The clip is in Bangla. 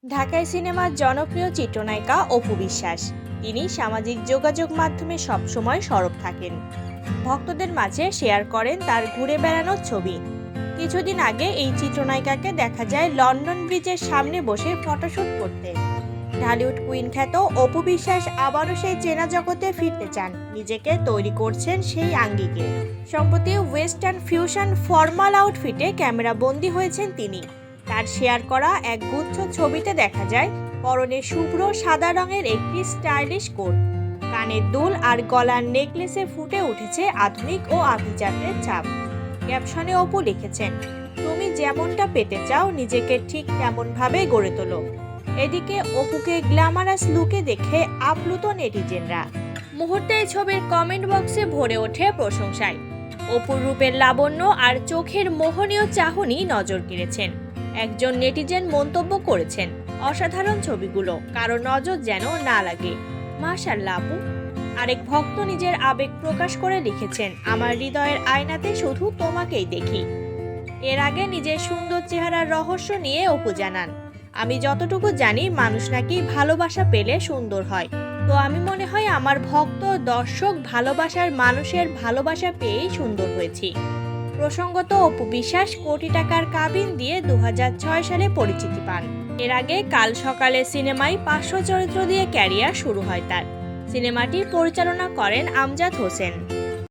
ঢাকাই সিনেমার জনপ্রিয় চিত্রনায়িকা অপু বিশ্বাস। তিনি সামাজিক যোগাযোগ মাধ্যমে সবসময় সরব থাকেন। ভক্তদের মাঝে শেয়ার করেন তার ঘুরে বেড়ানোর ছবি। কিছুদিন আগে এই চিত্রনায়িকাকে দেখা যায় লন্ডন ব্রিজের সামনে বসে ফটোশ্যুট করতে। ঢালিউড কুইন খ্যাত অপু বিশ্বাস আবারও সেই চেনা জগতে ফিরতে চান, নিজেকে তৈরি করছেন সেই আঙ্গিকে। সম্প্রতি ওয়েস্টার্ন ফিউশন ফর্মাল আউটফিটে ক্যামেরা বন্দী হয়েছেন তিনি। তার শেয়ার করা এক গুচ্ছ ছবিতে দেখা যায় পরনে শুভ্র সাদা রঙের একটি স্টাইলিশ কোট, কানের দুল আর গলার নেকলেসে ফুটে উঠেছে আধুনিক ও আভিজাত্যের ছাপ। ক্যাপশনে অপু লিখেছেন, তুমি যেমনটা পেতে চাও নিজেকে ঠিক তেমনভাবে গড়ে তোলো। এদিকে অপুকে গ্ল্যামারাস লুকে দেখে আপ্লুত নেটিজেনরা। মুহূর্তে এই ছবির কমেন্ট বক্সে ভরে ওঠে প্রশংসায়। অপুর রূপের লাবণ্য আর চোখের মোহনীয় চাহনি নজর কেড়েছেন। একজন নেটিজেন মন্তব্য করেছেন, অসাধারণ ছবিগুলো, কারো নজর যেন না লাগে, মাশাআল্লাহ আপু। আরেক ভক্ত নিজের আবেগ প্রকাশ করে লিখেছেন, আমার হৃদয়ের আয়নাতে শুধু তোমাকেই দেখি। এর আগে নিজের সুন্দর চেহারার রহস্য নিয়ে অপু জানান, আমি যতটুকু জানি মানুষ নাকি ভালোবাসা পেলে সুন্দর হয়, তো আমি মনে হয় আমার ভক্ত দর্শক ভালোবাসার মানুষের ভালোবাসা পেয়েই সুন্দর হয়েছি। প্রসঙ্গত অপু বিশ্বাস কোটি টাকার কাবিন দিয়ে 2006 সালে পরিচিতি পান। এর আগে কাল সকালে সিনেমায় 500 চরিত্র দিয়ে ক্যারিয়ার শুরু হয় তার। সিনেমাটি পরিচালনা করেন আমজাদ হোসেন।